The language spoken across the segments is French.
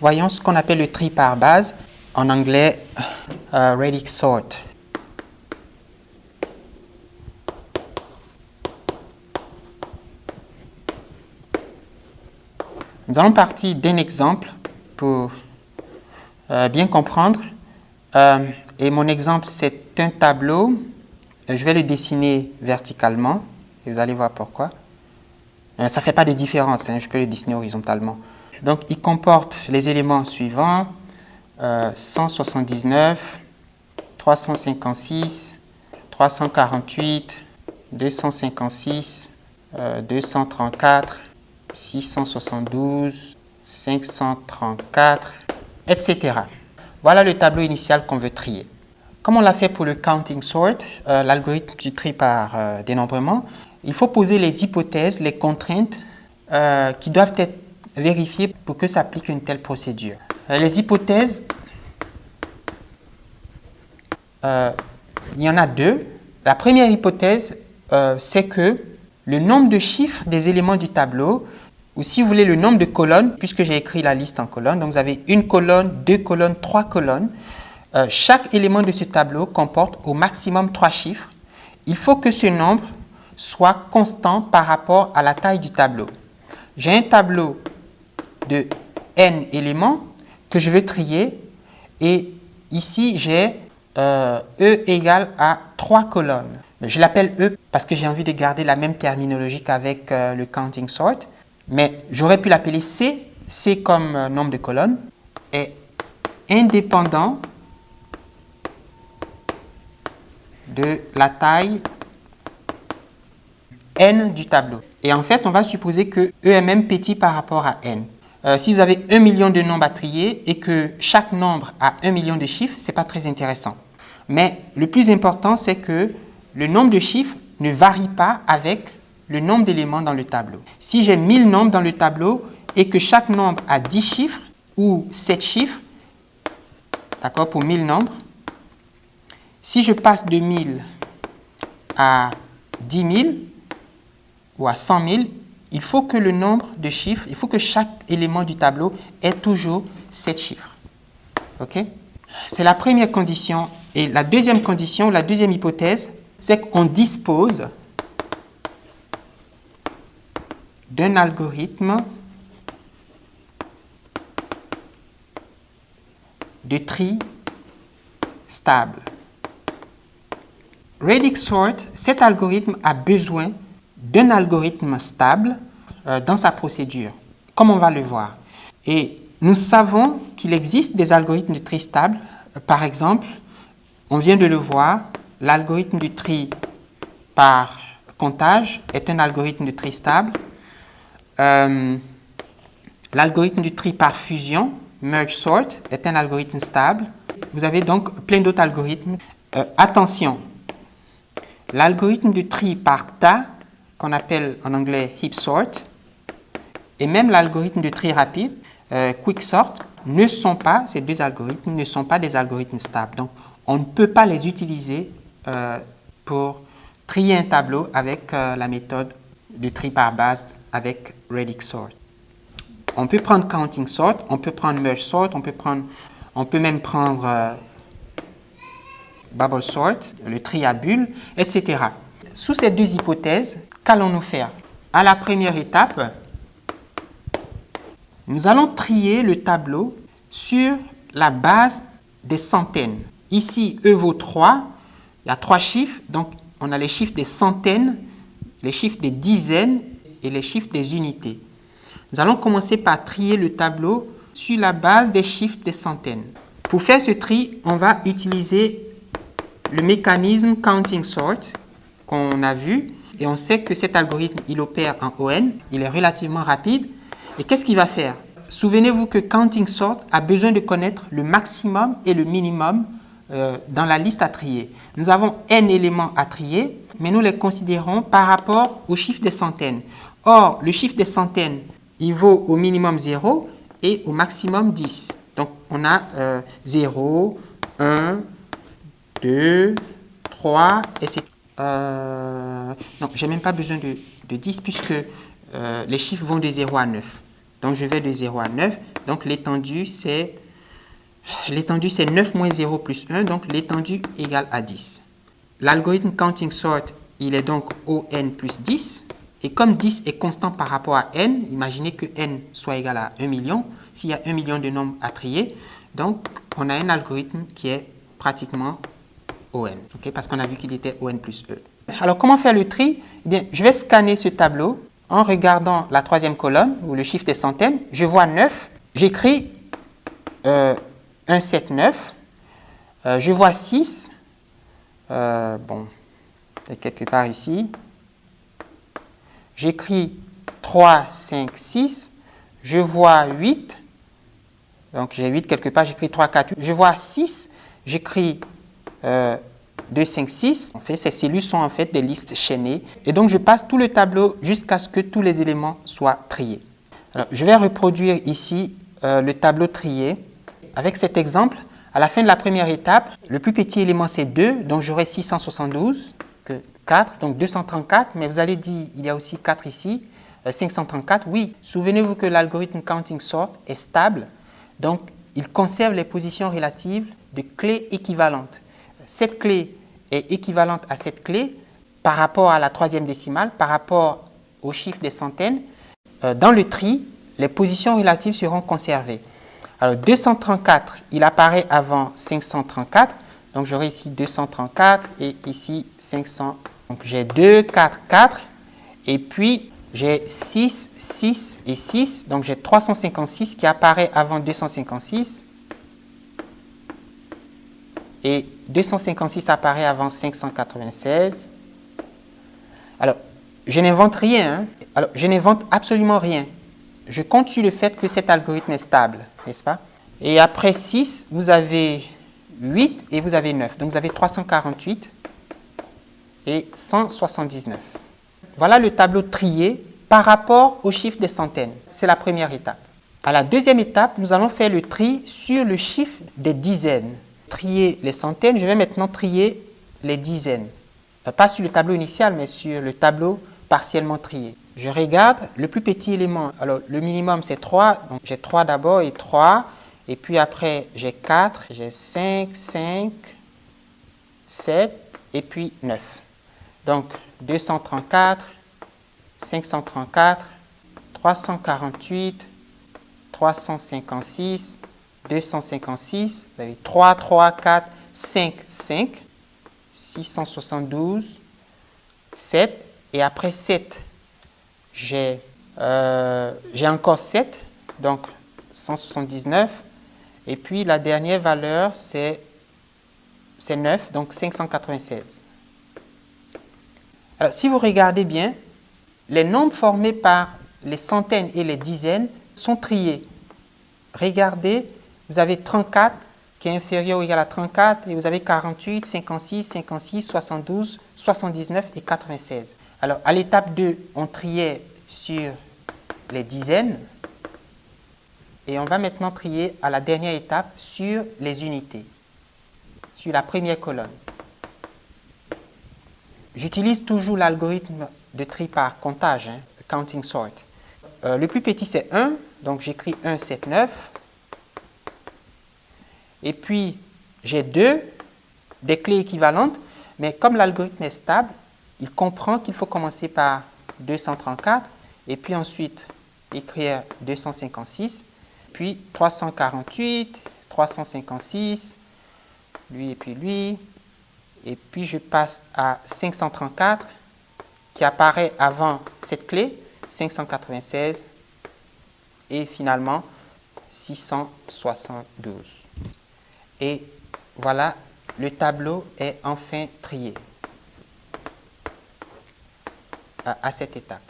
Voyons ce qu'on appelle le tri par base, en anglais radix sort. Nous allons partir d'un exemple pour bien comprendre. Et mon exemple, c'est un tableau. Je vais le dessiner verticalement et vous allez voir pourquoi. Ça ne fait pas de différence, hein, je peux le dessiner horizontalement. Donc, il comporte les éléments suivants, 179, 356, 348, 256, 234, 672, 534, etc. Voilà le tableau initial qu'on veut trier. Comme on l'a fait pour le counting sort, l'algorithme du tri par dénombrement, il faut poser les hypothèses, les contraintes qui doivent être vérifiées pour que s'applique une telle procédure. Les hypothèses, il y en a deux. La première hypothèse, c'est que le nombre de chiffres des éléments du tableau, ou si vous voulez le nombre de colonnes, puisque j'ai écrit la liste en colonnes, donc vous avez une colonne, deux colonnes, trois colonnes. Chaque élément de ce tableau comporte au maximum 3 chiffres. Il faut que ce nombre soit constant par rapport à la taille du tableau. J'ai un tableau de n éléments que je veux trier et ici j'ai E égale à 3 colonnes. Je l'appelle E parce que j'ai envie de garder la même terminologie qu'avec le counting sort, mais j'aurais pu l'appeler C, C comme nombre de colonnes, est indépendant de la taille n du tableau. Et en fait, on va supposer que E est même petit par rapport à n. Si vous avez 1 million de nombres à trier et que chaque nombre a 1 million de chiffres, ce n'est pas très intéressant. Mais le plus important, c'est que le nombre de chiffres ne varie pas avec le nombre d'éléments dans le tableau. Si j'ai 1000 nombres dans le tableau et que chaque nombre a 10 chiffres ou 7 chiffres, d'accord, pour 1000 nombres, si je passe de 1000 à 10 000 ou à 100 000, il faut que le nombre de chiffres, il faut que chaque élément du tableau ait toujours 7 chiffres. OK? C'est la première condition. Et la deuxième condition, la deuxième hypothèse, c'est qu'on dispose d'un algorithme de tri stable. Radix sort, cet algorithme a besoin d'un algorithme stable dans sa procédure, comme on va le voir. Et nous savons qu'il existe des algorithmes de tri stable. Par exemple, on vient de le voir, l'algorithme du tri par comptage est un algorithme de tri stable. L'algorithme du tri par fusion, merge sort, est un algorithme stable. Vous avez donc plein d'autres algorithmes. Attention, l'algorithme du tri par tas, qu'on appelle en anglais heap sort, et même l'algorithme de tri rapide, quick sort, ne sont pas, ces deux algorithmes ne sont pas des algorithmes stables. Donc, on ne peut pas les utiliser pour trier un tableau avec la méthode de tri par base avec radix sort. On peut prendre counting sort, on peut prendre merge sort, on peut même prendre bubble sort, le tri à bulles, etc. Sous ces deux hypothèses, qu'allons-nous faire? À la première étape, nous allons trier le tableau sur la base des centaines. Ici, E vaut 3, il y a 3 chiffres, donc on a les chiffres des centaines, les chiffres des dizaines et les chiffres des unités. Nous allons commencer par trier le tableau sur la base des chiffres des centaines. Pour faire ce tri, on va utiliser le mécanisme counting sort qu'on a vu et on sait que cet algorithme, il opère en ON, il est relativement rapide. Et qu'est-ce qu'il va faire? Souvenez-vous que counting sort a besoin de connaître le maximum et le minimum dans la liste à trier. Nous avons n éléments à trier, mais nous les considérons par rapport au chiffre des centaines. Or, le chiffre des centaines, il vaut au minimum 0 et au maximum 10. Donc, on a 0, 1, 2, 3, et c'est... non, je n'ai même pas besoin de 10 puisque les chiffres vont de 0 à 9. Donc, je vais de 0 à 9. Donc, l'étendue, c'est 9 moins 0 plus 1. Donc, l'étendue égale à 10. L'algorithme Counting Sort, il est donc ON plus 10. Et comme 10 est constant par rapport à n, imaginez que n soit égal à 1 million. S'il y a 1 million de nombres à trier, donc on a un algorithme qui est pratiquement ON, okay, parce qu'on a vu qu'il était ON plus E. Alors, comment faire le tri? Eh bien, je vais scanner ce tableau en regardant la troisième colonne, où le chiffre est centaines. Je vois 9. J'écris 1, 7, 9. Je vois 6. Bon, c'est quelque part ici. J'écris 3, 5, 6. Je vois 8. Donc, j'ai 8 quelque part. J'écris 3, 4, 8. Je vois 6. J'écris 2, 5, 6. En fait, ces cellules sont en fait des listes chaînées. Et donc, je passe tout le tableau jusqu'à ce que tous les éléments soient triés. Alors, je vais reproduire ici le tableau trié. Avec cet exemple, à la fin de la première étape, le plus petit élément, c'est 2. Donc, j'aurai 672 que 4. Donc, 234. Mais vous allez dire, il y a aussi 4 ici. 534, oui. Souvenez-vous que l'algorithme Counting Sort est stable. Donc, il conserve les positions relatives de clés équivalentes. Cette clé est équivalente à cette clé par rapport à la troisième décimale, par rapport au chiffre des centaines. Dans le tri, les positions relatives seront conservées. Alors, 234, il apparaît avant 534. Donc, j'aurai ici 234 et ici 500. Donc, j'ai 2, 4, 4. Et puis, j'ai 6, 6 et 6. Donc, j'ai 356 qui apparaît avant 256. Et 256 apparaît avant 596. Alors, je n'invente rien. Hein? Alors, je n'invente absolument rien. Je compte sur le fait que cet algorithme est stable, n'est-ce pas? Et après 6, vous avez 8 et vous avez 9. Donc, vous avez 348 et 179. Voilà le tableau trié par rapport au chiffre des centaines. C'est la première étape. À la deuxième étape, nous allons faire le tri sur le chiffre des dizaines. Trier les centaines, je vais maintenant trier les dizaines. Pas sur le tableau initial, mais sur le tableau partiellement trié. Je regarde le plus petit élément. Alors, le minimum, c'est 3. Donc, j'ai 3 d'abord et 3. Et puis après, j'ai 4, j'ai 5, 5, 7 et puis 9. Donc, 234, 534, 348, 356, 256, vous avez 3, 3, 4, 5, 5, 672, 7, et après 7, j'ai encore 7, donc 179, et puis la dernière valeur, c'est 9, donc 596. Alors, si vous regardez bien, les nombres formés par les centaines et les dizaines sont triés. Regardez, vous avez 34 qui est inférieur ou égal à 34 et vous avez 48, 56, 56, 72, 79 et 96. Alors, à l'étape 2, on triait sur les dizaines et on va maintenant trier à la dernière étape sur les unités, sur la première colonne. J'utilise toujours l'algorithme de tri par comptage, hein, Counting Sort. Le plus petit, c'est 1, donc j'écris 1, 7, 9. Et puis, j'ai 2, des clés équivalentes, mais comme l'algorithme est stable, il comprend qu'il faut commencer par 234, et puis ensuite écrire 256, puis 348, 356, lui et puis lui, et puis je passe à 534, qui apparaît avant cette clé, 596, et finalement 672. Et voilà, le tableau est enfin trié à cette étape.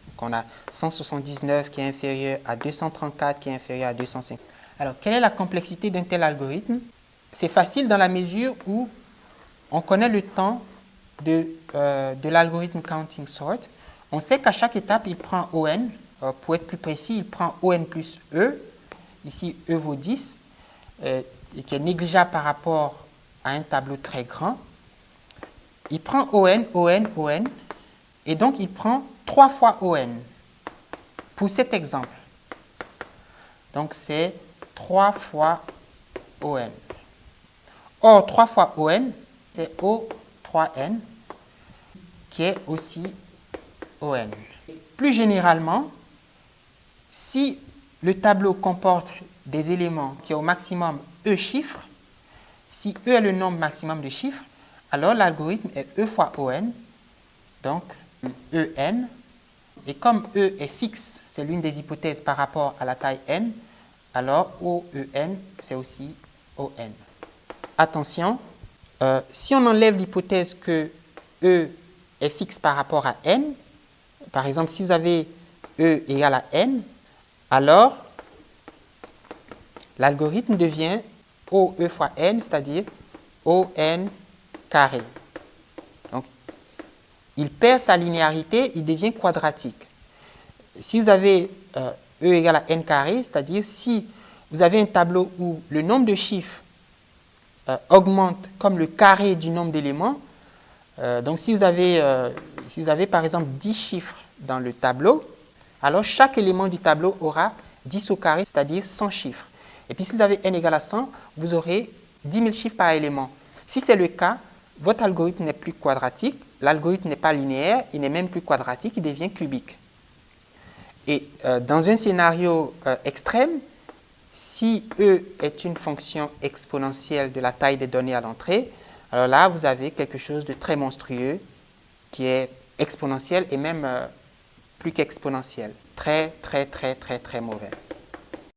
Donc on a 179 qui est inférieur à 234 qui est inférieur à 205. Alors, quelle est la complexité d'un tel algorithme? C'est facile dans la mesure où on connaît le temps de l'algorithme Counting Sort. On sait qu'à chaque étape, il prend ON. Pour être plus précis, il prend ON plus E. Ici, E vaut 10, et qui est négligeable par rapport à un tableau très grand. Il prend ON, ON, ON, et donc il prend 3 fois ON pour cet exemple. Donc, c'est 3 fois ON. Or, 3 fois ON, c'est O3N, qui est aussi ON. Plus généralement, si le tableau comporte des éléments qui ont au maximum E chiffres, si E est le nombre maximum de chiffres, alors l'algorithme est E fois ON, donc EN. Et comme E est fixe, c'est l'une des hypothèses par rapport à la taille n, alors OEN, c'est aussi ON. Attention, si on enlève l'hypothèse que E est fixe par rapport à n, par exemple, si vous avez E égale à n, alors l'algorithme devient OE fois n, c'est-à-dire ON carré. Donc, il perd sa linéarité, il devient quadratique. Si vous avez E égale à n carré, c'est-à-dire si vous avez un tableau où le nombre de chiffres augmente comme le carré du nombre d'éléments, donc si vous avez par exemple 10 chiffres dans le tableau, alors chaque élément du tableau aura 10 au carré, c'est-à-dire 100 chiffres. Et puis si vous avez n égale à 100, vous aurez 10 000 chiffres par élément. Si c'est le cas, votre algorithme n'est plus quadratique, l'algorithme n'est pas linéaire, il n'est même plus quadratique, il devient cubique. Et dans un scénario extrême, si E est une fonction exponentielle de la taille des données à l'entrée, alors là, vous avez quelque chose de très monstrueux qui est exponentiel et même plus qu'exponentiel. Très, très, très, très, très mauvais.